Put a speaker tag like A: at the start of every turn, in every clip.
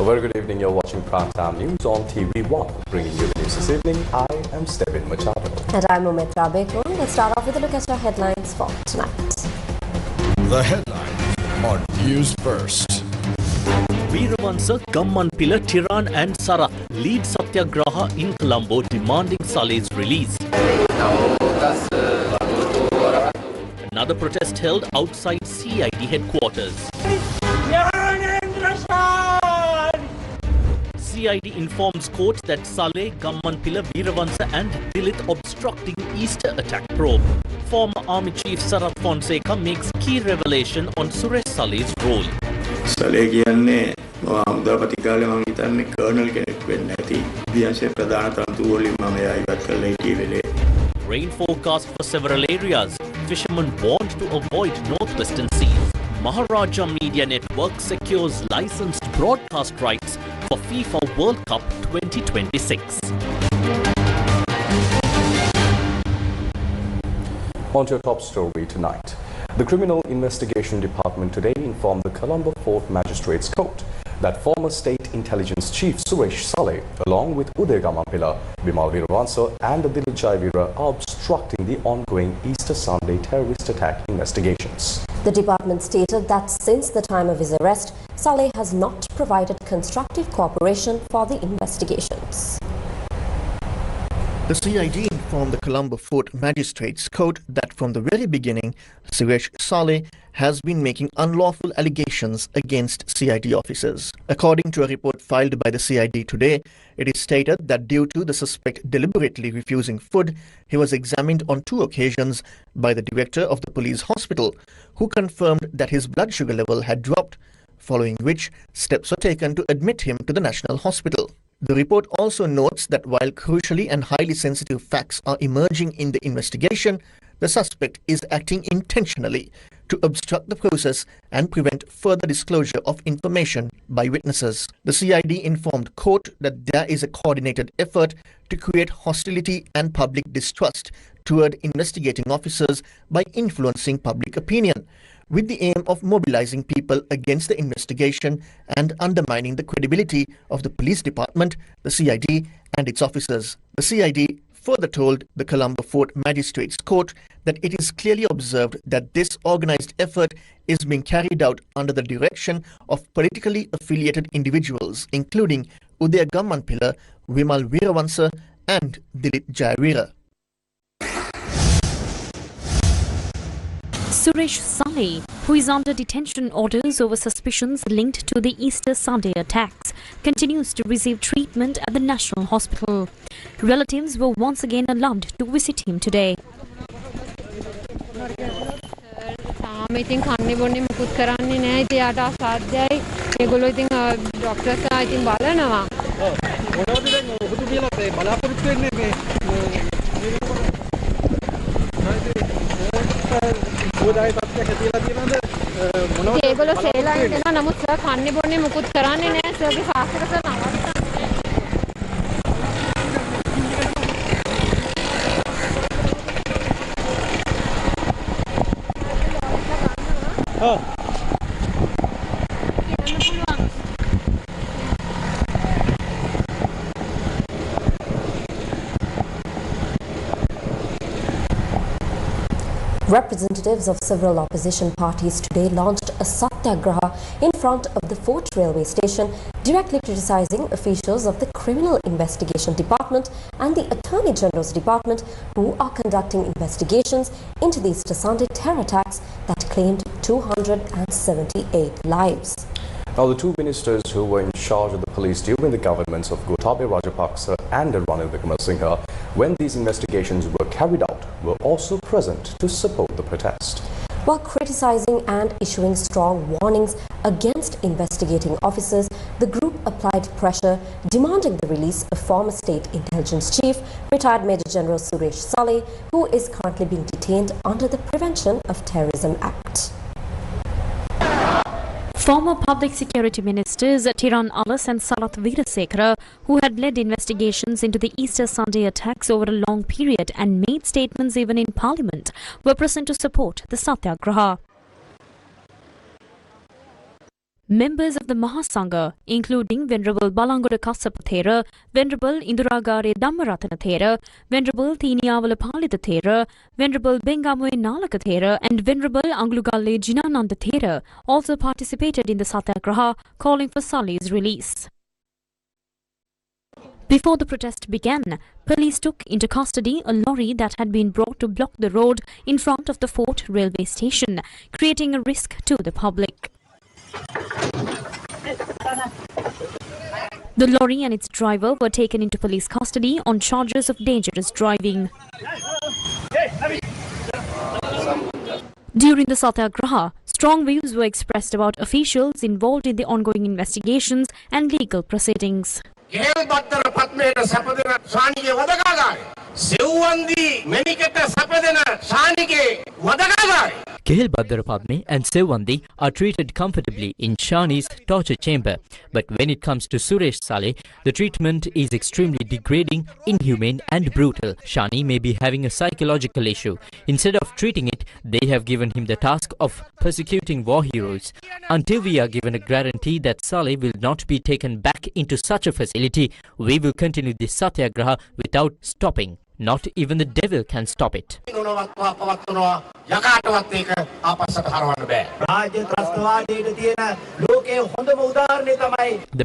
A: very good evening. You're watching Primetime News on TV1. Bringing you the news this evening, I am Stephen Machado.
B: And I'm Umitra Bekun. Let's start off with a look at our headlines for tonight.
C: The headlines on Newsfirst.
D: Veeravansa, Gammanpila, Tiran and Sarath lead Satyagraha in Colombo demanding Saleh's release. Another protest held outside CID headquarters. CID informs court that Saleh, Gammanpila, Veeravansa and Dilit obstructing Easter attack probe. Former Army Chief Sarath Fonseca makes key revelation on Suresh Saleh's role.
E: Saleh කියන්නේ හමුදාපති කාලේ මම හිතන්නේ colonel කෙනෙක් වෙන්න ඇති. විද්‍යාංශයේ ප්‍රධාන තනතුරු වලින් මම එයා ඉවත් කරලා හිටියේ වෙලේ.
D: Rain forecast for several areas. Fishermen warned to avoid northwestern seas. Maharaja Media Network secures licensed broadcast rights for FIFA World Cup 2026.
A: On to your top story tonight. The Criminal Investigation Department today informed the Colombo Fourth Magistrates Court that former State Intelligence Chief Suresh Saleh, along with Uday Gammanpila, Bimal Veeravansa and Dilip Jaivira, are obstructing the ongoing Easter Sunday terrorist attack investigations.
B: The department stated that since the time of his arrest, Saleh has not provided constructive cooperation for the investigations.
F: The CID informed the Colombo Fourth Magistrates Court that from the very beginning, Suresh Saleh has been making unlawful allegations against CID officers. According to a report filed by the CID today, it is stated that due to the suspect deliberately refusing food, he was examined on 2 occasions by the director of the police hospital, who confirmed that his blood sugar level had dropped, following which steps were taken to admit him to the National Hospital. The report also notes that while crucially and highly sensitive facts are emerging in the investigation, the suspect is acting intentionally to obstruct the process and prevent further disclosure of information by witnesses. The CID informed court that there is a coordinated effort to create hostility and public distrust toward investigating officers by influencing public opinion, with the aim of mobilizing people against the investigation and undermining the credibility of the police department, the CID, and its officers. The CID further told the Colombo Fourth Magistrates Court that it is clearly observed that this organized effort is being carried out under the direction of politically affiliated individuals, including Uday Gammanpila, Bimal Veeravansa, and Dilip Jaivira.
G: Suresh Saleh, who is under detention orders over suspicions linked to the Easter Sunday attacks, continues to receive treatment at the National Hospital. Relatives were once again allowed to visit him today.
H: ඒගොල්ලෝ saline දෙනවා නමුත් sir කන්නේ බොන්නේ මුකුත් කරන්නේ නැහැ සර්ගේ ශාස්ත්‍ර sir නවත්තන්න.
B: Representatives of several opposition parties today launched a Satyagraha in front of the Fort Railway Station, directly criticizing officials of the Criminal Investigation Department and the Attorney General's Department, who are conducting investigations into the Easter Sunday terror attacks that claimed 278 lives.
A: Now, the 2 ministers who were in charge of the police during the governments of Gotabaya Rajapaksa and Ranil Wickremesinghe, when these investigations were carried out, were also present to support the protest.
B: While criticizing and issuing strong warnings against investigating officers, the group applied pressure, demanding the release of former State Intelligence Chief, retired Major General Suresh Saleh, who is currently being detained under the Prevention of Terrorism Act.
G: Former Public Security Ministers Tiran Alas and Sarath Veerasekara, who had led investigations into the Easter Sunday attacks over a long period and made statements even in Parliament, were present to support the Satyagraha. Members of the Mahasangha, including Venerable Balangoda Kassapa Thera, Venerable Induragare Dhammaratana Thera, Venerable Thiniyavala Palita Thera, Venerable Bengamoe Nalaka Thera, and Venerable Anglugalle Jinananda Thera also participated in the Satyagraha, calling for Saleh's release. Before the protest began, police took into custody a lorry that had been brought to block the road in front of the Fort railway station, creating a risk to the public. The lorry and its driver were taken into police custody on charges of dangerous driving. During the Satyagraha, strong views were expressed about officials involved in the ongoing investigations and legal proceedings.
I: Kehel Badara Padme and Sevandi are treated comfortably in Shani's torture chamber. But when it comes to Suresh Saleh, the treatment is extremely degrading, inhumane and brutal. Shani may be having a psychological issue. Instead of treating it, they have given him the task of persecuting war heroes. Until we are given a guarantee that Saleh will not be taken back into such a facility, we will continue this Satyagraha without stopping. Not even the devil can stop it. The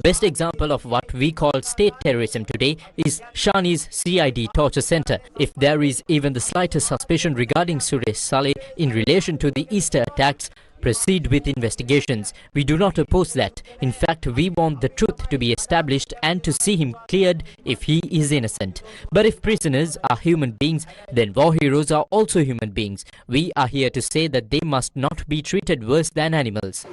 I: best example of what we call state terrorism today is Shani's CID torture center. If there is even the slightest suspicion regarding Suresh Saleh in relation to the Easter attacks, proceed with investigations. We do not oppose that. In fact, we want the truth to be established and to see him cleared if he is innocent. But if prisoners are human beings, then war heroes are also human beings. We are here to say that they must not be treated worse than animals.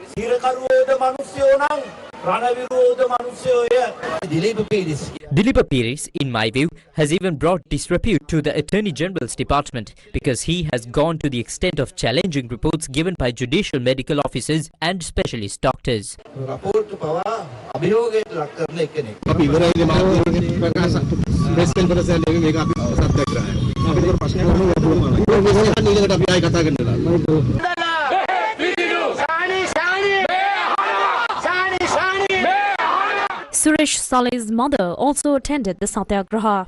I: Dilipa Piris, in my view, has even brought disrepute to the Attorney General's department because he has gone to the extent of challenging reports given by judicial medical officers and specialist doctors. Suresh Saleh's mother also attended the Satyagraha.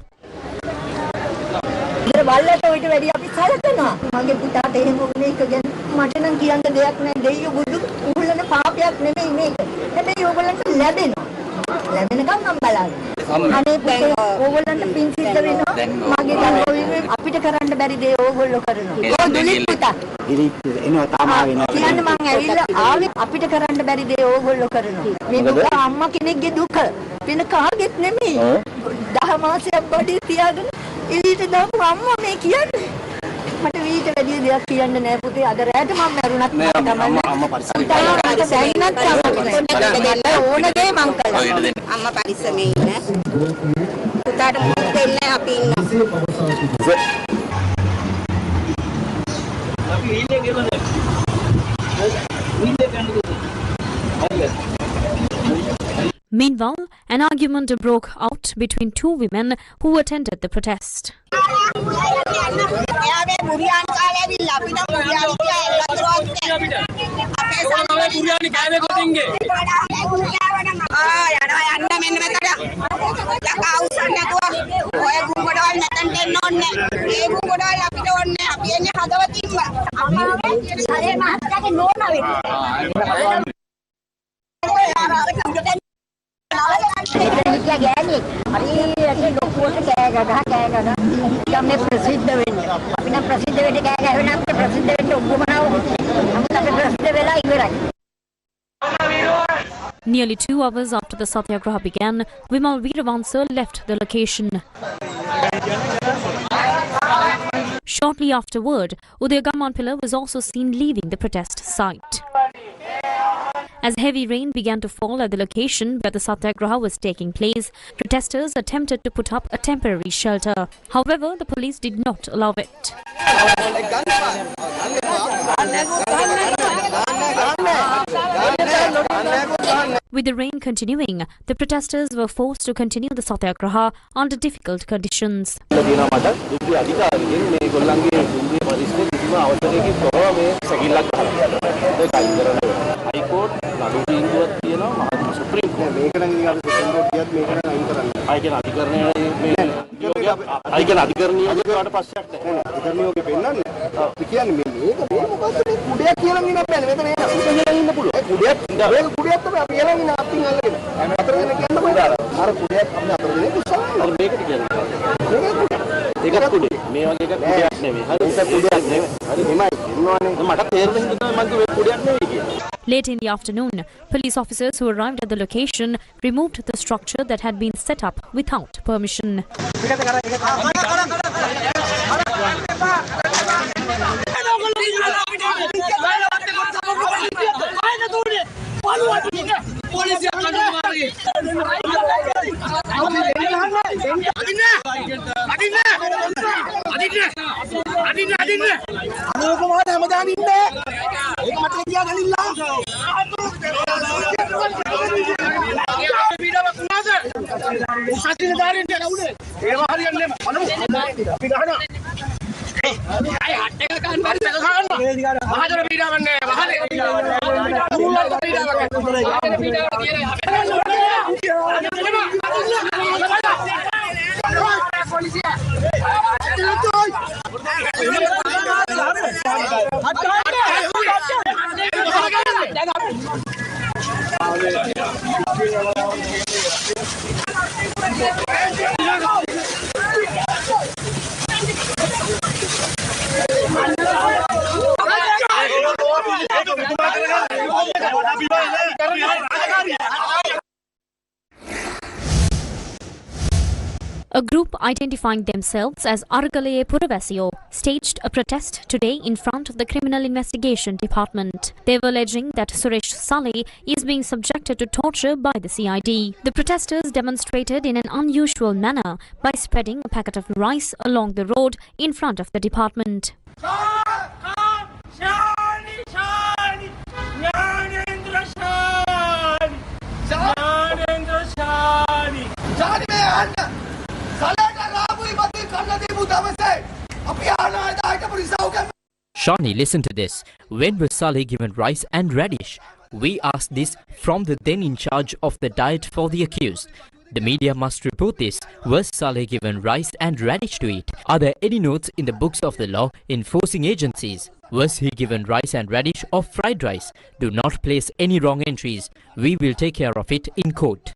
I: Meanwhile, an argument broke out between two women who attended the protest. Nearly 2 hours after the Satyagraha began, Vimal Veeravansa left the location. Shortly afterward, Udayagamanpilla was also seen leaving the protest site. As heavy rain began to fall at the location where the Satyagraha was taking place, protesters attempted to put up a temporary shelter. However, the police did not allow it. With the rain continuing, the protesters were forced to continue the Satyagraha under difficult conditions.
G: Late in the afternoon, police officers who arrived at the location removed the structure that had been set up without permission. A group identifying themselves as Aragala Purvesio staged a protest today in front of the Criminal Investigation Department. They were alleging that Suresh Saleh is being subjected to torture by the CID. The protesters demonstrated in an unusual manner by spreading a packet of rice along the road in front of the department.
I: Shani, listen to this. When was Saleh given rice and radish? We asked this from the then in charge of the diet for the accused. The media must report this. Was Saleh given rice and radish to eat? Are there any notes in the books of the law enforcing agencies? Was he given rice and radish or fried rice? Do not place any wrong entries. We will take care of it in court.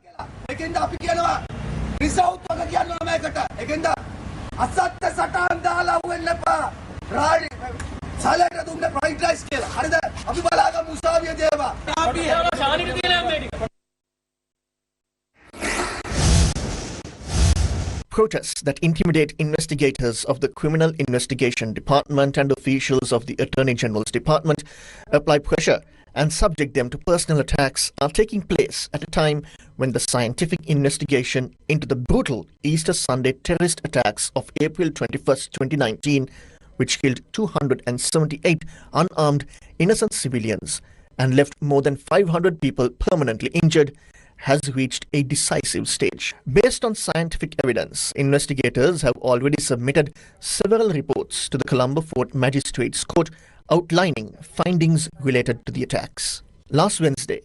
F: Protests that intimidate investigators of the Criminal Investigation Department and officials of the Attorney General's Department, apply pressure and subject them to personal attacks are taking place at a time when the scientific investigation into the brutal Easter Sunday terrorist attacks of April 21st, 2019, which killed 278 unarmed innocent civilians and left more than 500 people permanently injured, has reached a decisive stage. Based on scientific evidence, investigators have already submitted several reports to the Colombo Fort Magistrates Court outlining findings related to the attacks. Last Wednesday,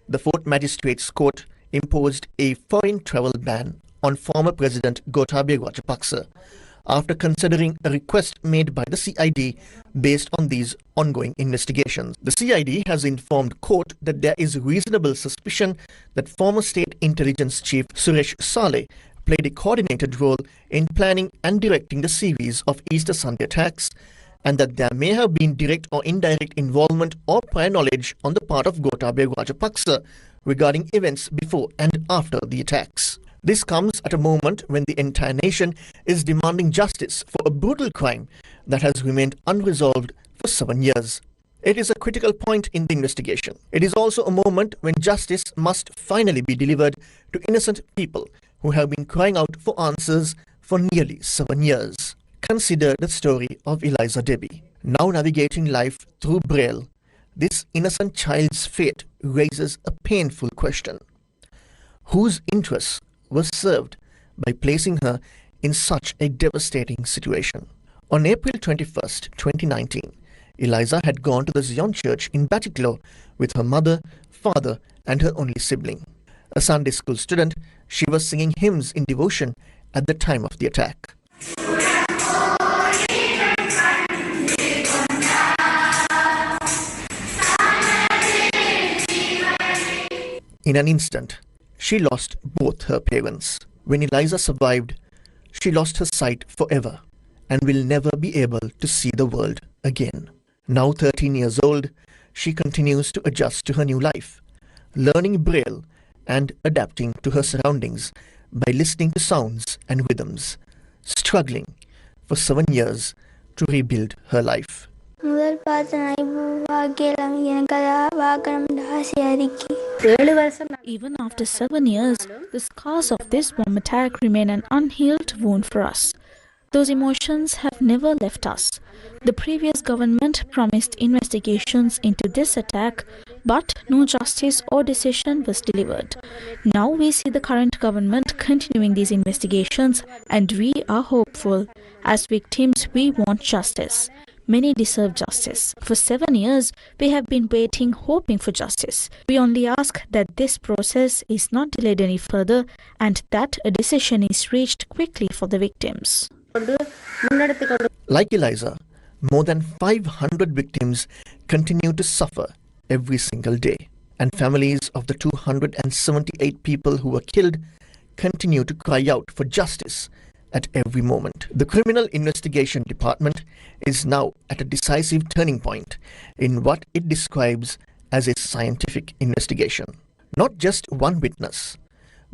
F: the Fort Magistrates Court imposed a foreign travel ban on former President Gotabaya Rajapaksa after considering a request made by the CID based on these ongoing investigations. The CID has informed court that there is reasonable suspicion that former State Intelligence Chief Suresh Saleh played a coordinated role in planning and directing the series of Easter Sunday attacks, and that there may have been direct or indirect involvement or prior knowledge on the part of Gotabaya Rajapaksa regarding events before and after the attacks. This comes at a moment when the entire nation is demanding justice for a brutal crime that has remained unresolved for 7 years. It is a critical point in the investigation. It is also a moment when justice must finally be delivered to innocent people who have been crying out for answers for nearly 7 years. Consider the story of Eliza Debbie. Now navigating life through Braille, this innocent child's fate raises a painful question. Whose interests was served by placing her in such a devastating situation? On April 21st, 2019, Eliza had gone to the Zion Church in Batticaloa with her mother, father and her only sibling. A Sunday school student, she was singing hymns in devotion at the time of the attack. In an instant, she lost both her parents. When Eliza survived, she lost her sight forever and will never be able to see the world again. Now 13 years old, she continues to adjust to her new life, learning Braille and adapting to her surroundings by listening to sounds and rhythms, struggling for 7 years to rebuild her life.
J: Even after 7 years, the scars of this bomb attack remain an unhealed wound for us. Those emotions have never left us. The previous government promised investigations into this attack, but no justice or decision was delivered. Now we see the current government continuing these investigations, and we are hopeful. As victims, we want justice. Many deserve justice. For 7 years, we have been waiting, hoping for justice. We only ask that this process is not delayed any further and that a decision is reached quickly for the victims.
F: Like Eliza, more than 500 victims continue to suffer every single day, and families of the 278 people who were killed continue to cry out for justice at every moment. The Criminal Investigation Department is now at a decisive turning point in what it describes as a scientific investigation. Not just one witness,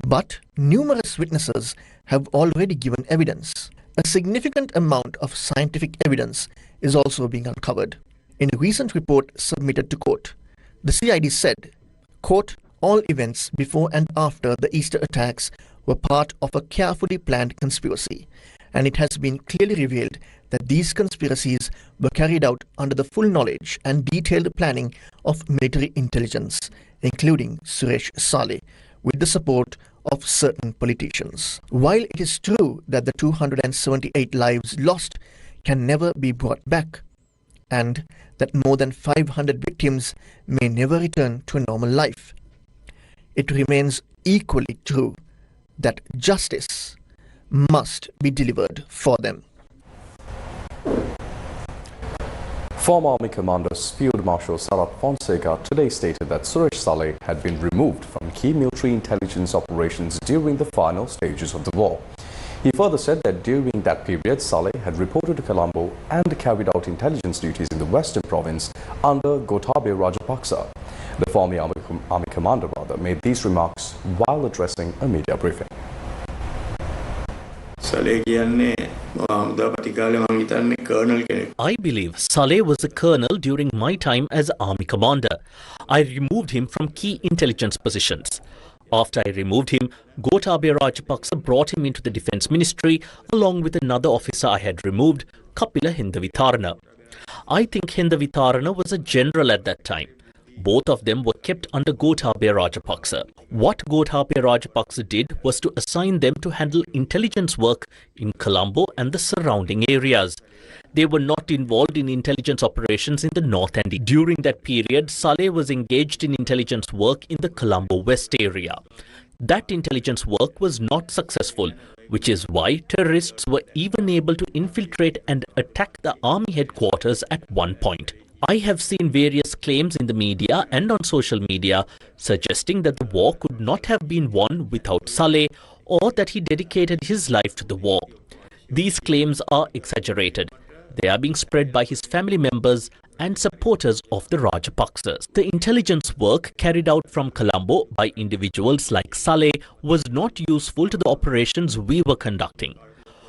F: but numerous witnesses have already given evidence. A significant amount of scientific evidence is also being uncovered. In a recent report submitted to court, the CID said, quote, all events before and after the Easter attacks were part of a carefully planned conspiracy, and it has been clearly revealed that these conspiracies were carried out under the full knowledge and detailed planning of military intelligence, including Suresh Saleh, with the support of certain politicians. While it is true that the 278 lives lost can never be brought back, and that more than 500 victims may never return to a normal life, it remains equally true that justice must be delivered for them.
A: Former Army Commander Field Marshal Sarat Fonseca today stated that Suresh Saleh had been removed from key military intelligence operations during the final stages of the war. He further said that during that period, Saleh had reported to Colombo and carried out intelligence duties in the Western Province under Gotabaya Rajapaksa. The former Army commander made these remarks while addressing a media briefing.
D: I believe Saleh was a colonel during my time as army commander. I removed him from key intelligence positions. After I removed him, Gotabaya Rajapaksa brought him into the defense ministry along with another officer I had removed, Kapila Hindavitharana. I think Hindavitharana was a general at that time. Both of them were kept under Gotabaya Rajapaksa. What Gotabaya Rajapaksa did was to assign them to handle intelligence work in Colombo and the surrounding areas. They were not involved in intelligence operations in the north and east. During that period, Saleh was engaged in intelligence work in the Colombo West area. That intelligence work was not successful, which is why terrorists were even able to infiltrate and attack the army headquarters at one point. I have seen various claims in the media and on social media suggesting that the war could not have been won without Saleh or that he dedicated his life to the war. These claims are exaggerated. They are being spread by his family members and supporters of the Rajapaksas. The intelligence work carried out from Colombo by individuals like Saleh was not useful to the operations we were conducting.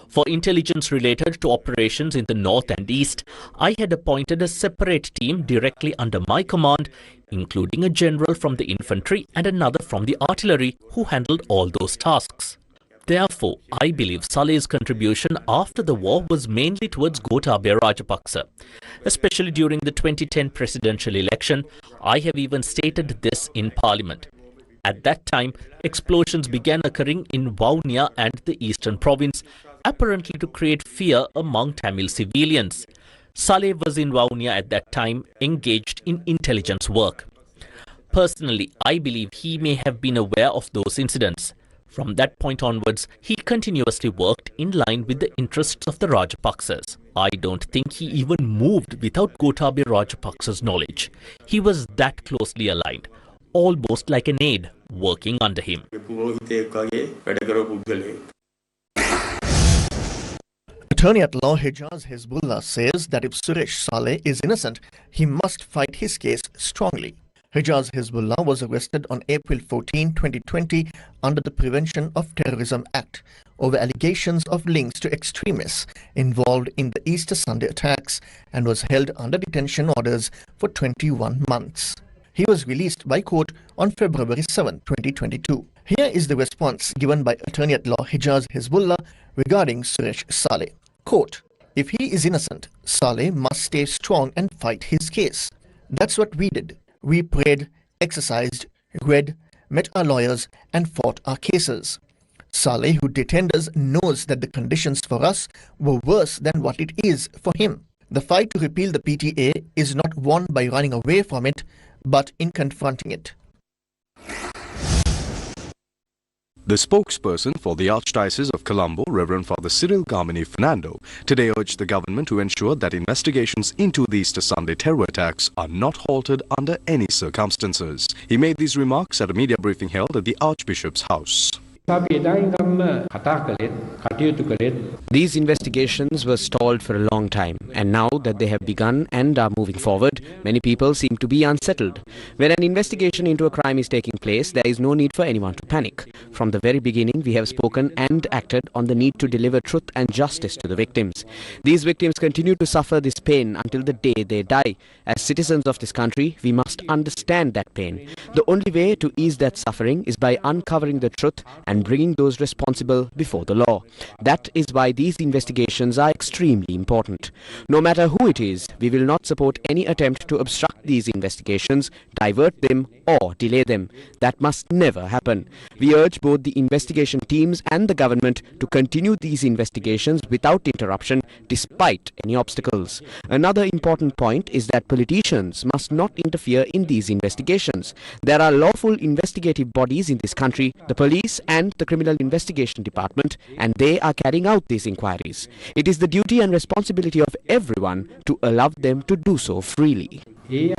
D: For intelligence related to operations in the north and east, I had appointed a separate team directly under my command, including a general from the infantry and another from the artillery who handled all those tasks. Therefore, I believe Saleh's contribution after the war was mainly towards Gotabaya Rajapaksa. Especially during the 2010 presidential election, I have even stated this in Parliament. At that time, explosions began occurring in Vaunia and the eastern province, apparently to create fear among Tamil civilians. Saleh was in Vaunia at that time, engaged in intelligence work. Personally, I believe he may have been aware of those incidents. From that point onwards, he continuously worked in line with the interests of the Rajapaksas. I don't think he even moved without Gotabaya Rajapaksa's knowledge. He was that closely aligned, almost like an aide working under him.
F: Attorney-at-Law Hijaz Hezbollah says that if Suresh Saleh is innocent, he must fight his case strongly. Hijaz Hezbollah was arrested on April 14, 2020 under the Prevention of Terrorism Act over allegations of links to extremists involved in the Easter Sunday attacks and was held under detention orders for 21 months. He was released by court on February 7, 2022. Here is the response given by Attorney-at-Law Hijaz Hezbollah regarding Suresh Saleh. Quote, if he is innocent, Saleh must stay strong and fight his case. That's what we did. We prayed, exercised, read, met our lawyers and fought our cases. Saleh, who detained us, knows that the conditions for us were worse than what it is for him. The fight to repeal the PTA is not won by running away from it, but in confronting it.
A: The spokesperson for the Archdiocese of Colombo, Reverend Father Cyril Garmini Fernando, today urged the government to ensure that investigations into the Easter Sunday terror attacks are not halted under any circumstances. He made these remarks at a media briefing held at the Archbishop's house.
K: These investigations were stalled for a long time, and now that they have begun and are moving forward, many people seem to be unsettled. When an investigation into a crime is taking place, there is no need for anyone to panic. From the very beginning, we have spoken and acted on the need to deliver truth and justice to the victims. These victims continue to suffer this pain until the day they die. As citizens of this country, we must understand that pain. The only way to ease that suffering is by uncovering the truth and bringing those responsible before the law. That is why these investigations are extremely important. No matter who it is, we will not support any attempt to obstruct these investigations, divert them or delay them. That must never happen. We urge both the investigation teams and the government to continue these investigations without interruption despite any obstacles. Another important point is that politicians must not interfere in these investigations. There are lawful investigative bodies in this country, the police and the Criminal Investigation Department, and they are carrying out these inquiries. It is the duty and responsibility of everyone to allow them to do so freely.
G: Here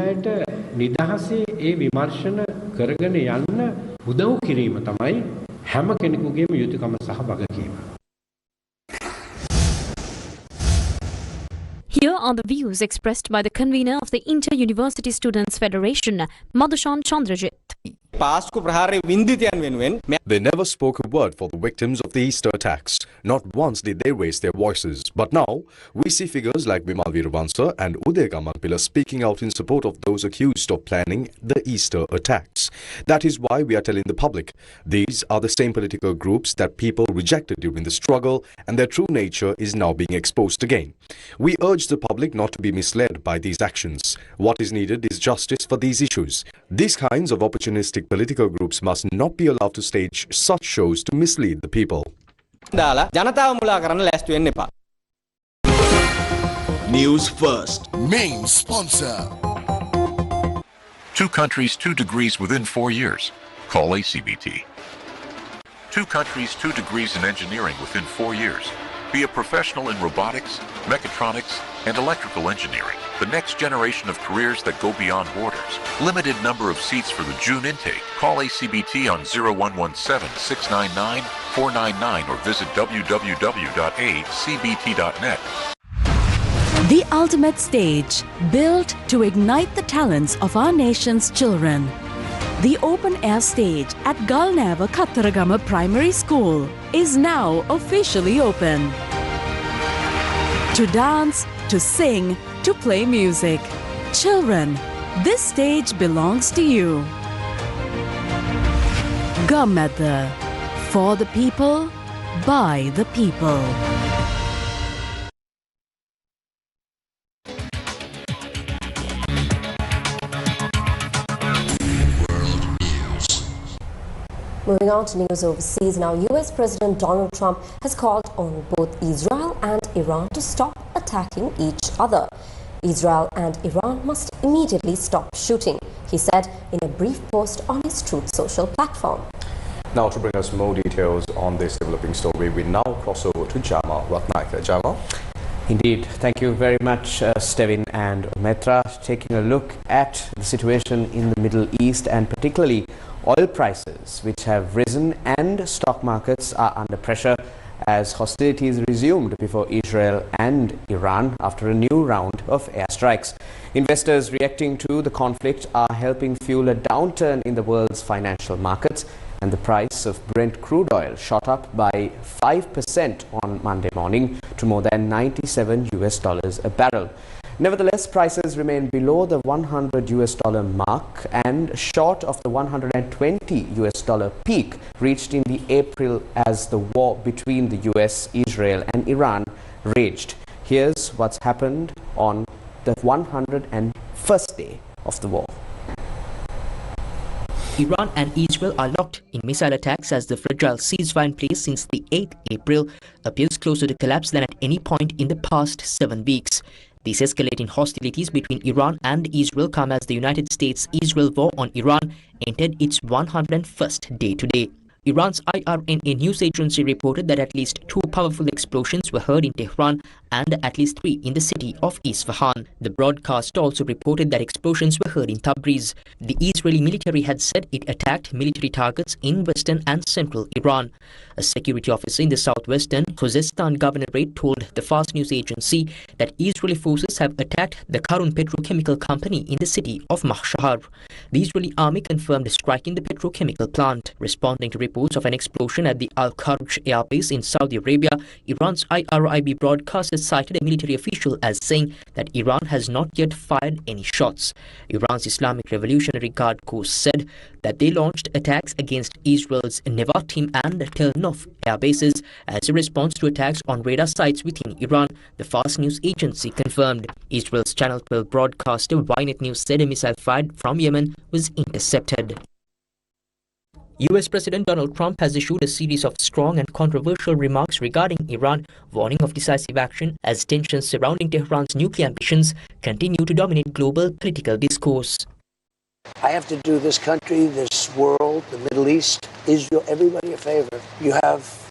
G: are the views expressed by the convener of the Inter-University Students' Federation, Madhushan Chandrajit.
A: They never spoke a word for the victims of the Easter attacks. Not once did they raise their voices. But now, we see figures like Bimal Veeravansa and Uday Gamanpila speaking out in support of those accused of planning the Easter attacks. That is why we are telling the public, these are the same political groups that people rejected during the struggle, and their true nature is now being exposed again. We urge the public not to be misled by these actions. What is needed is justice for these issues. These kinds of opportunistic political groups must not be allowed to stage such shows to mislead the people.
C: Newsfirst, main sponsor.
L: 2 countries, 2 degrees within 4 years. Call ACBT. 2 countries, 2 degrees in engineering within 4 years. Be a professional in robotics, mechatronics, and electrical engineering. The next generation of careers that go beyond borders. Limited number of seats for the June intake. Call ACBT on 0117-699-499 or visit www.acbt.net.
M: The ultimate stage, built to ignite the talents of our nation's children. The open-air stage at Galneva Kattaragama Primary School is now officially open. To dance, to sing, to play music. Children, this stage belongs to you. Gamadha, for the people, by the people.
B: Moving on to news overseas now, US President Donald Trump has called on both Israel and Iran to stop attacking each other. Israel and Iran must immediately stop shooting. he said in a brief post on his Truth Social platform.
A: Now, to bring us more details on this developing story, we now cross over to Jama Ratnayaka. Jama?
K: Indeed. Thank you very much, Stevin and Metra. Taking a look at the situation in the Middle East and particularly oil prices, which have risen, and stock markets are under pressure as hostilities resumed before Israel and Iran after a new round of airstrikes. Investors reacting to the conflict are helping fuel a downturn in the world's financial markets, and the price of Brent crude oil shot up by 5% on Monday morning to more than $97 a barrel. Nevertheless, prices remain below the $100 mark and short of the $120 peak reached in the April as the war between the US, Israel and Iran raged. Here's what's happened on the 101st day of the war.
N: Iran and Israel are locked in missile attacks as the fragile ceasefire in place since the 8th April appears closer to collapse than at any point in the past 7 weeks. These escalating hostilities between Iran and Israel come as the United States-Israel war on Iran entered its 101st day today. Iran's IRNA news agency reported that at least 2 powerful explosions were heard in Tehran and at least 3 in the city of Isfahan. The broadcast also reported that explosions were heard in Tabriz. The Israeli military had said it attacked military targets in western and central Iran. A security officer in the southwestern Khuzestan governorate told the Fars news agency that Israeli forces have attacked the Karun petrochemical company in the city of Mashhad. The Israeli army confirmed striking the petrochemical plant. Responding to reports of an explosion at the Al-Kharj airbase in Saudi Arabia, Iran's IRIB broadcaster cited a military official as saying that Iran has not yet fired any shots. Iran's Islamic Revolutionary Guard Corps said that they launched attacks against Israel's Nevatim and Tel Nof air bases as a response to attacks on radar sites within Iran, the Fars news agency confirmed. Israel's Channel 12 broadcaster Ynet News said a missile fired from Yemen was intercepted. US President Donald Trump has issued a series of strong and controversial remarks regarding Iran, warning of decisive action as tensions surrounding Tehran's nuclear ambitions continue to dominate global political discourse.
O: I have to do this country, this world, the Middle East, Israel, everybody a favor. You have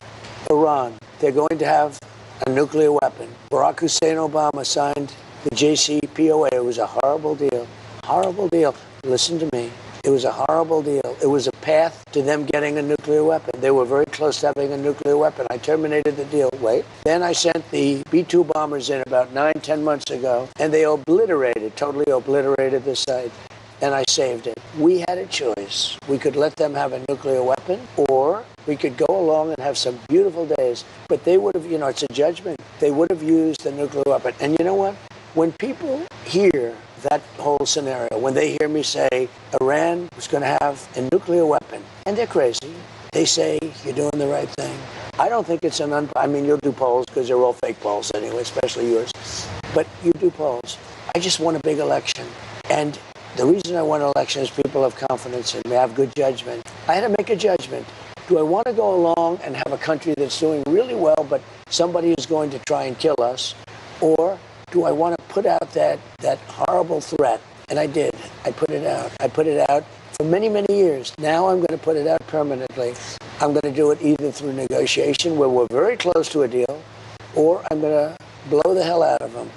O: Iran. They're going to have a nuclear weapon. Barack Hussein Obama signed the JCPOA. It was a horrible deal. Horrible deal. Listen to me. It was a horrible deal. It was a path to them getting a nuclear weapon. They were very close to having a nuclear weapon. I terminated the deal. Wait. Then I sent the B-2 bombers in about 9-10 months ago, and they totally obliterated the site. And I saved it. We had a choice. We could let them have a nuclear weapon, or we could go along and have some beautiful days. But they would have, it's a judgment. They would have used the nuclear weapon. And you know what? When people hear that whole scenario, when they hear me say Iran was going to have a nuclear weapon, and they're crazy, they say you're doing the right thing. I don't think it's you'll do polls because they're all fake polls anyway, especially yours. But you do polls. I just want a big election. And the reason I want an election is people have confidence in me. I have good judgment. I had to make a judgment. Do I want to go along and have a country that's doing really well, but somebody is going to try and kill us? Or do I want to put out that horrible threat? And I did. I put it out. I put it out for many, many years. Now I'm going to put it out permanently. I'm going to do it either through negotiation, where we're very close to a deal, or I'm going to blow the hell out of them,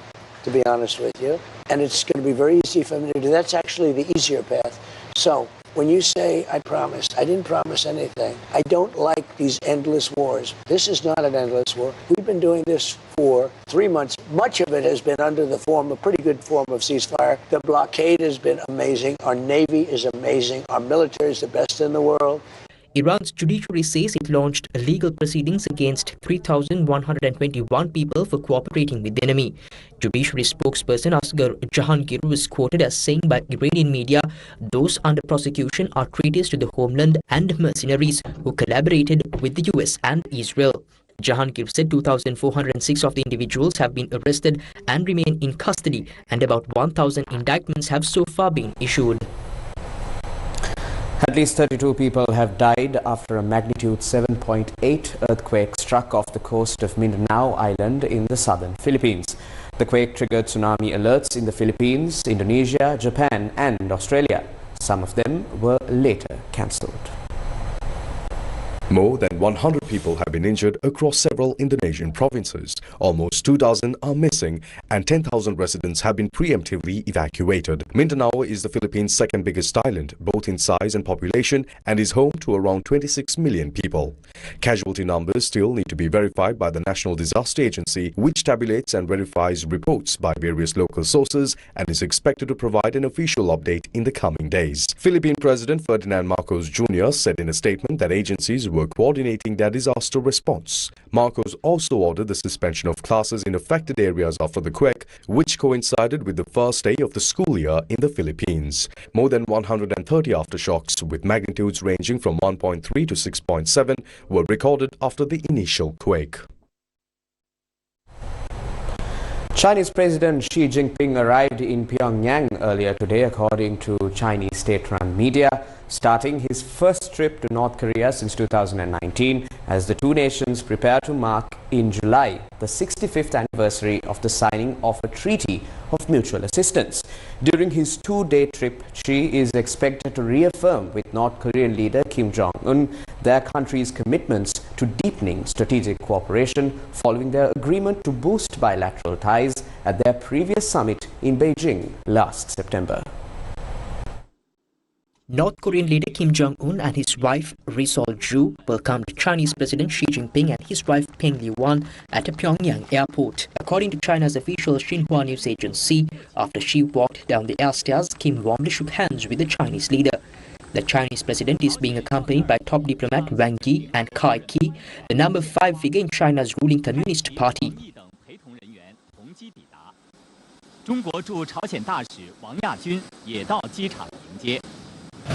O: to be honest with you. And it's going to be very easy for me to do. That's actually the easier path. So when you say I promised, I didn't promise anything. I don't like these endless wars. This is not an endless war. We've been doing this for 3 months. Much of it has been under the form, a pretty good form of ceasefire. The blockade has been amazing. Our Navy is amazing. Our military is the best in the world.
N: Iran's judiciary says it launched legal proceedings against 3,121 people for cooperating with the enemy. Judiciary spokesperson Asghar Jahangir was quoted as saying by Iranian media, those under prosecution are traitors to the homeland and mercenaries who collaborated with the US and Israel. Jahangir said 2,406 of the individuals have been arrested and remain in custody, and about 1,000 indictments have so far been issued.
K: At least 32 people have died after a magnitude 7.8 earthquake struck off the coast of Mindanao Island in the southern Philippines. The quake triggered tsunami alerts in the Philippines, Indonesia, Japan and Australia. Some of them were later cancelled.
A: More than 100 people have been injured across several Indonesian provinces. Almost 2,000 are missing and 10,000 residents have been preemptively evacuated. Mindanao is the Philippines' second biggest island, both in size and population, and is home to around 26 million people. Casualty numbers still need to be verified by the National Disaster Agency, which tabulates and verifies reports by various local sources and is expected to provide an official update in the coming days. Philippine President Ferdinand Marcos Jr. said in a statement that agencies were coordinating their disaster response. Marcos also ordered the suspension of classes in affected areas after the quake, which coincided with the first day of the school year in the Philippines. More than 130 aftershocks with magnitudes ranging from 1.3 to 6.7 were recorded after the initial quake.
K: Chinese President Xi Jinping arrived in Pyongyang earlier today, according to Chinese state-run media, starting his first trip to North Korea since 2019 as the two nations prepare to mark in July the 65th anniversary of the signing of a treaty of mutual assistance. During his two-day trip, Xi is expected to reaffirm with North Korean leader Kim Jong-un their country's commitments to deepening strategic cooperation following their agreement to boost bilateral ties at their previous summit in Beijing last September.
N: North Korean leader Kim Jong-un and his wife Ri Sol-ju welcomed Chinese President Xi Jinping and his wife Peng Liyuan at a Pyongyang airport. According to China's official Xinhua news agency, after Xi walked down the airstairs, Kim warmly shook hands with the Chinese leader. The Chinese president is being accompanied by top diplomat Wang Yi and Kai Qi, the number 5 figure in China's ruling Communist Party.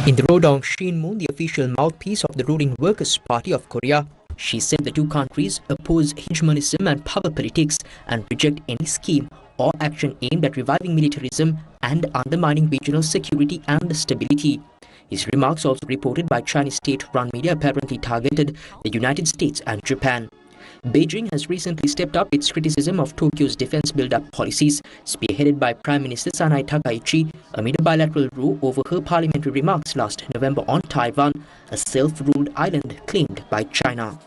N: In the Rodong, Shin Moon, the official mouthpiece of the ruling Workers' Party of Korea, she said the two countries oppose hegemonism and power politics and reject any scheme or action aimed at reviving militarism and undermining regional security and stability. His remarks, also reported by Chinese state-run media, apparently targeted the United States and Japan. Beijing has recently stepped up its criticism of Tokyo's defense build-up policies, spearheaded by Prime Minister Sanai Takaichi amid a bilateral row over her parliamentary remarks last November on Taiwan, a self-ruled island claimed by China.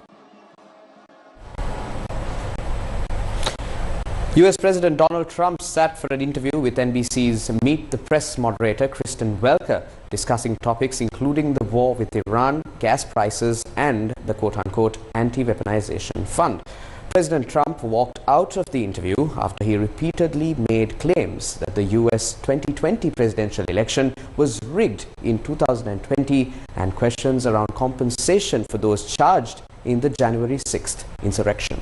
K: US President Donald Trump sat for an interview with NBC's Meet the Press moderator Kristen Welker, discussing topics including the war with Iran, gas prices and the quote-unquote anti-weaponization fund. President Trump walked out of the interview after he repeatedly made claims that the US 2020 presidential election was rigged in 2020 and questions around compensation for those charged in the January 6th insurrection.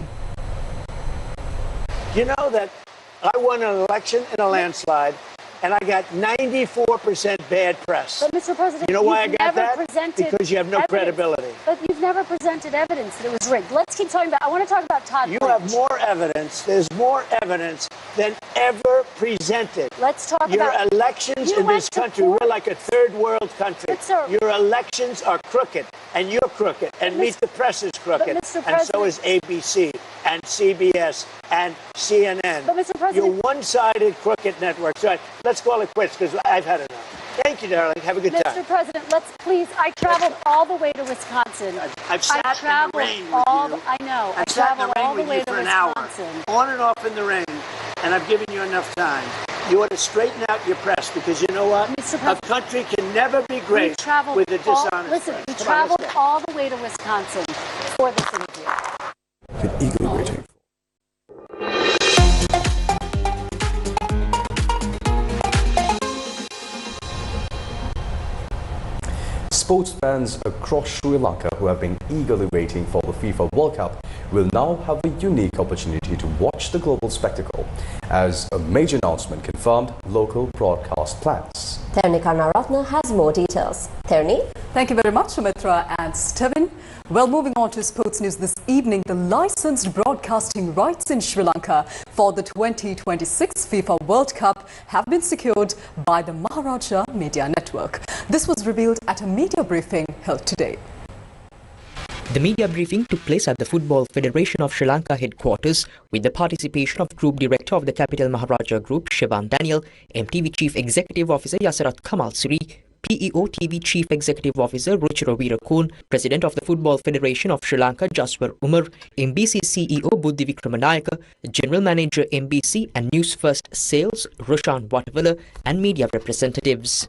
O: You know that I won an election in a landslide, and I got 94% bad press.
P: But, Mr. President,
O: you know why I got that? Because you have no credibility.
P: But you've never presented evidence that it was rigged. Let's keep talking about. I want to talk about Todd.
O: You have more evidence. There's more evidence than ever presented.
P: Let's talk
O: your
P: about
O: elections in this country. We're like a third world country. Your elections are crooked, and you're crooked, and Meet the Press is crooked, and so is ABC and CBS and CNN.
P: But, Mr. President,
O: you're one-sided crooked networks. Right. Let's call it quits because I've had enough. Thank you, darling. Have a good time.
P: Mr. President, let's please. I traveled all the way to Wisconsin.
O: I've sat in the rain with you.
P: I know.
O: I've sat in the rain with you for an hour, on and off in the rain, and I've given you enough time. You ought to straighten out your press because you know what? A country can never be great with a dishonest
P: Listen,
O: press.
P: we traveled all the way to Wisconsin for this interview.
A: Been eagerly waiting. Sports fans across Sri Lanka who have been eagerly waiting for the FIFA World Cup will now have a unique opportunity to watch the global spectacle as a major announcement confirmed local broadcast plans.
B: Terni Karnaratna has more details. Terni?
Q: Thank you very much, Sumitra and Steven. Well, moving on to sports news this evening, the licensed broadcasting rights in Sri Lanka for the 2026 FIFA World Cup have been secured by the Maharaja Media Network. This was revealed at a media briefing held today.
N: The media briefing took place at the Football Federation of Sri Lanka headquarters with the participation of Group Director of the Capital Maharaja Group, Shevan Daniel, MTV Chief Executive Officer Yasarat Kamal Siri, PEO TV Chief Executive Officer Ruchira Weerakoon, President of the Football Federation of Sri Lanka Jaswar Umar, MBC CEO Buddhi Vikramanayaka, General Manager MBC and Newsfirst Sales Roshan Watawala and media representatives.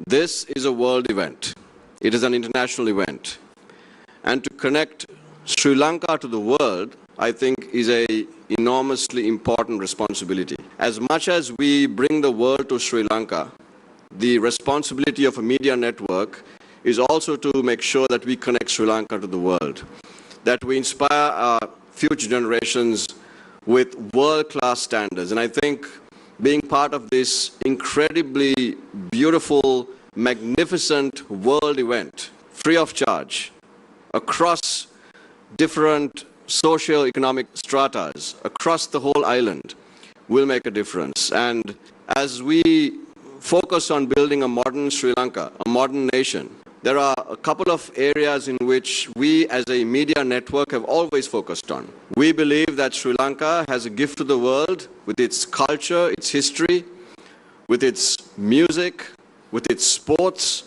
R: This is a world event. It is an international event. And to connect Sri Lanka to the world, I think, is a enormously important responsibility. As much as we bring the world to Sri Lanka, the responsibility of a media network is also to make sure that we connect Sri Lanka to the world, that we inspire our future generations with world-class standards. And I think being part of this incredibly beautiful, magnificent world event, free of charge, across different socio-economic stratas, across the whole island, will make a difference. And as we focus on building a modern Sri Lanka, a modern nation, there are a couple of areas in which we as a media network have always focused on. We believe that Sri Lanka has a gift to the world with its culture, its history, with its music, with its sports,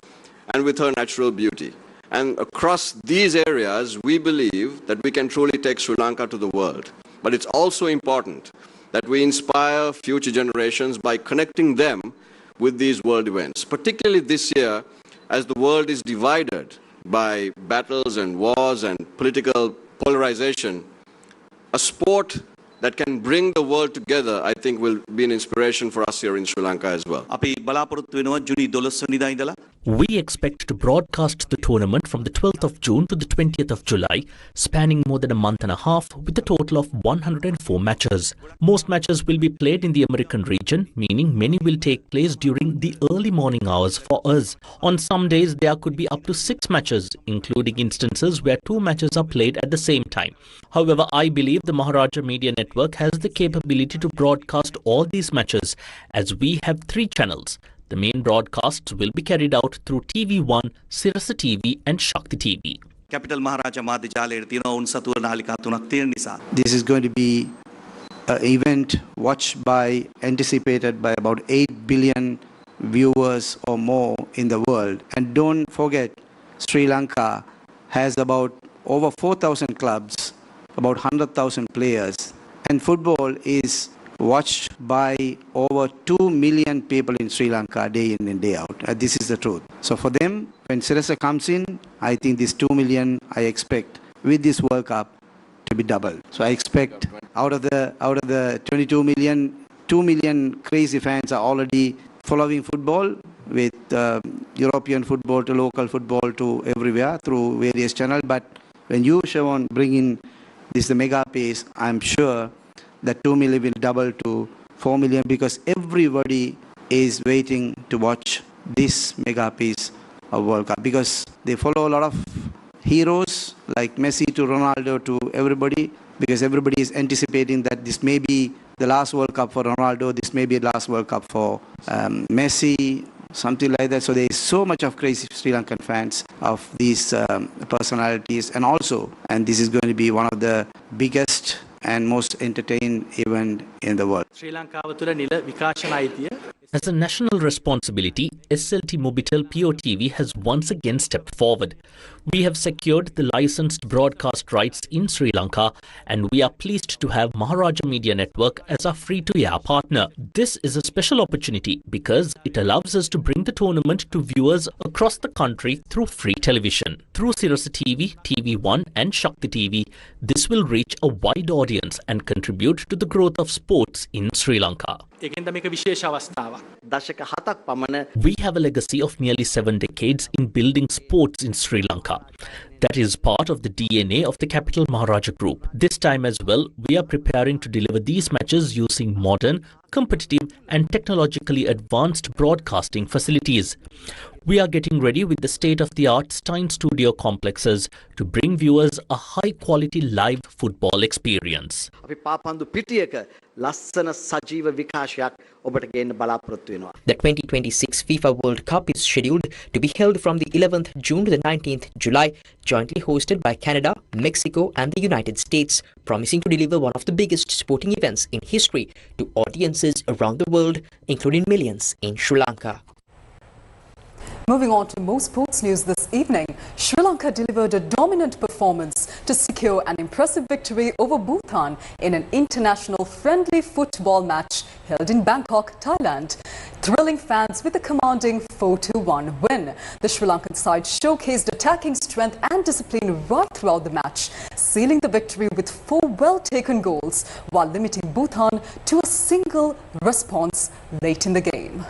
R: and with her natural beauty. And across these areas, we believe that we can truly take Sri Lanka to the world. But it's also important that we inspire future generations by connecting them with these world events, particularly this year, as the world is divided by battles and wars and political polarization. A sport that can bring the world together, I think, will be an inspiration for us here in Sri Lanka as well.
D: We expect to broadcast the tournament from the 12th of June to the 20th of July, spanning more than a month and a half with a total of 104 matches. Most matches will be played in the American region, meaning many will take place during the early morning hours for us. On some days, there could be up to 6 matches, including instances where 2 matches are played at the same time. However, I believe the Maharaja Media Network has the capability to broadcast all these matches, as we have 3 channels. The main broadcasts will be carried out through TV1, Sirasa TV and Shakti TV.
S: Capital Maharaja Madhyajalaye තියෙනවා උන් සතුව නාලිකා 3ක් තියෙන නිසා.
T: This is going to be an event watched by, anticipated by about 8 billion viewers or more in the world. And don't forget, Sri Lanka has about over 4,000 clubs, about 100,000 players. And football is watched by over 2 million people in Sri Lanka day in and day out. This is the truth. So for them, when Sirasa comes in, I think this 2 million, I expect with this World Cup to be double. So I expect out of the 22 million, 2 million crazy fans are already following football, with European football to local football to everywhere through various channels. But when you, Siobhan, bring in this the mega pace, I'm sure that 2 million will double to 4 million, because everybody is waiting to watch this mega piece of World Cup, because they follow a lot of heroes like Messi to Ronaldo to everybody, because everybody is anticipating that this may be the last World Cup for Ronaldo, this may be the last World Cup for Messi, something like that. So there is so much of crazy Sri Lankan fans of these personalities, and this is going to be one of the biggest and most entertaining event in the world.
D: As a national responsibility, SLT Mobitel POTV has once again stepped forward. We have secured the licensed broadcast rights in Sri Lanka, and we are pleased to have Maharaja Media Network as our free-to-air partner. This is a special opportunity because it allows us to bring the tournament to viewers across the country through free television. Through Sirasa TV, TV1 and Shakti TV, this will reach a wide audience and contribute to the growth of sports in Sri Lanka. We have a legacy of nearly 7 decades in building sports in Sri Lanka. That is part of the DNA of the Capital Maharaja Group. This time as well, we are preparing to deliver these matches using modern, competitive and technologically advanced broadcasting facilities. We are getting ready with the state-of-the-art Stein Studio complexes to bring viewers a high-quality live football experience.
U: The
N: 2026 FIFA World Cup is scheduled to be held from the 11th June to the 19th July, jointly hosted by Canada, Mexico and the United States, promising to deliver one of the biggest sporting events in history to audiences around the world, including millions in Sri Lanka.
Q: Moving on to more sports news this evening, Sri Lanka delivered a dominant performance to secure an impressive victory over Bhutan in an international friendly football match held in Bangkok, Thailand, thrilling fans with a commanding 4-1 win. The Sri Lankan side showcased attacking strength and discipline right throughout the match, sealing the victory with 4 well-taken goals while limiting Bhutan to a single response late in the game.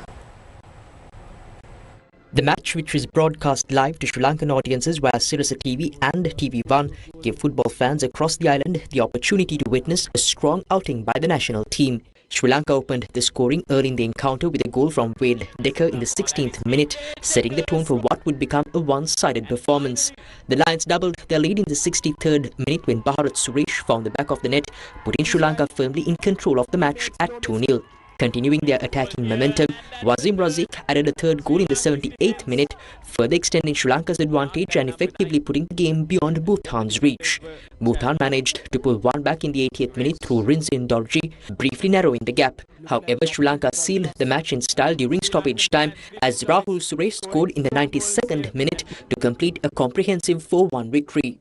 N: The match, which was broadcast live to Sri Lankan audiences via Sirasa TV and TV1, gave football fans across the island the opportunity to witness a strong outing by the national team. Sri Lanka opened the scoring early in the encounter with a goal from Wade Decker in the 16th minute, setting the tone for what would become a one-sided performance. The Lions doubled their lead in the 63rd minute when Bharat Suresh found the back of the net, putting Sri Lanka firmly in control of the match at 2-0. Continuing their attacking momentum, Wasim Razik added a third goal in the 78th minute, further extending Sri Lanka's advantage and effectively putting the game beyond Bhutan's reach. Bhutan managed to pull one back in the 80th minute through Rinzin Dorji, briefly narrowing the gap. However, Sri Lanka sealed the match in style during stoppage time as Rahul Suresh scored in the 92nd minute to complete a comprehensive 4-1 victory.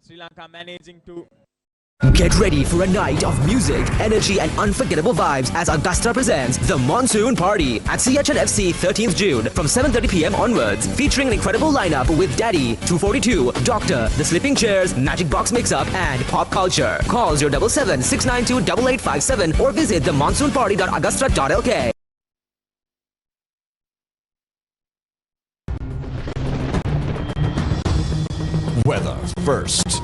U: Sri Lanka managing to
V: get ready for a night of music, energy and unforgettable vibes as Augusta presents The Monsoon Party at CHNFC 13th June from 7:30 PM onwards, featuring an incredible lineup with Daddy, 242, Doctor, The Sleeping Chairs, Magic Box Mix-Up and Pop Culture. Call 077 692 8857 or visit themonsoonparty.augusta.lk.
C: Weather first.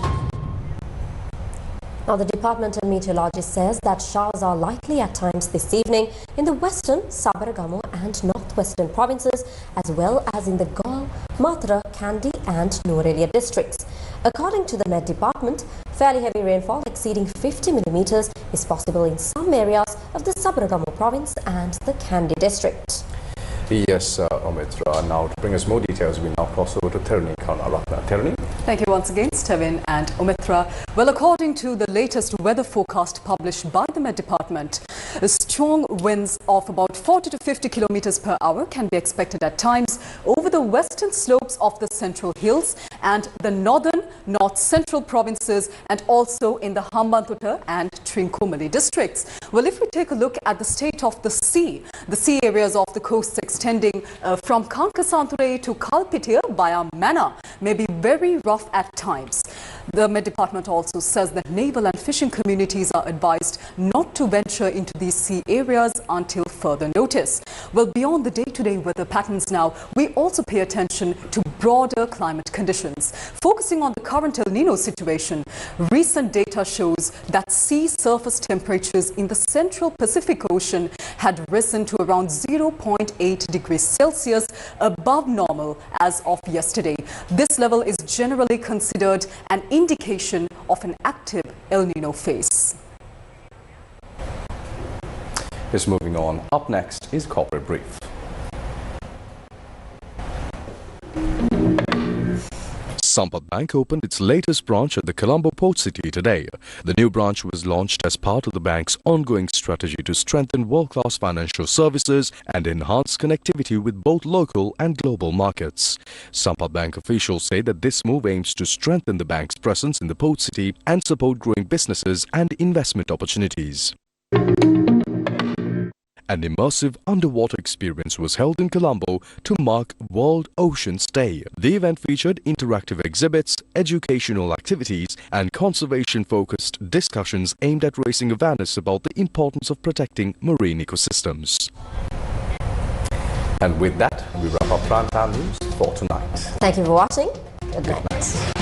B: Now, the Department of Meteorology says that showers are likely at times this evening in the western, Sabaragamu and northwestern provinces, as well as in the Galle, Mathura, Kandy and Nuwara districts. According to the Met Department, fairly heavy rainfall exceeding 50 millimeters is possible in some areas of the Sabaragamu province and the Kandy district.
A: Yes, Omitra. Now, to bring us more details, we now cross over to Therni Karnaratna. Therni?
Q: Thank you once again, Stevin and Omitra. Well, according to the latest weather forecast published by the Met Department, strong winds of about 40 to 50 kilometers per hour can be expected at times over the western slopes of the Central Hills and the northern, north-central provinces, and also in the Hambantota and Trincomalee districts. Well, if we take a look at the state of the sea areas of the coast extending from Kankasanture to Kalpitia via Mannar may be very rough at times. The Met Department also says that naval and fishing communities are advised not to venture into these sea areas until further notice. Well, beyond the day-to-day weather patterns now, we also pay attention to broader climate conditions. Focusing on the current El Nino situation, recent data shows that sea surface temperatures in the central Pacific Ocean had risen to around 0.8 degrees Celsius above normal as of yesterday. This level is generally considered an indication of an active El Nino phase.
A: Just moving on. Up next is Corporate Brief. Sampath Bank opened its latest branch at the Colombo Port City today. The new branch was launched as part of the bank's ongoing strategy to strengthen world-class financial services and enhance connectivity with both local and global markets. Sampath Bank officials say that this move aims to strengthen the bank's presence in the Port City and support growing businesses and investment opportunities. An immersive underwater experience was held in Colombo to mark World Oceans Day. The event featured interactive exhibits, educational activities and conservation-focused discussions aimed at raising awareness about the importance of protecting marine ecosystems. And with that, we wrap up Primetime News for tonight.
B: Thank you for watching. Good night.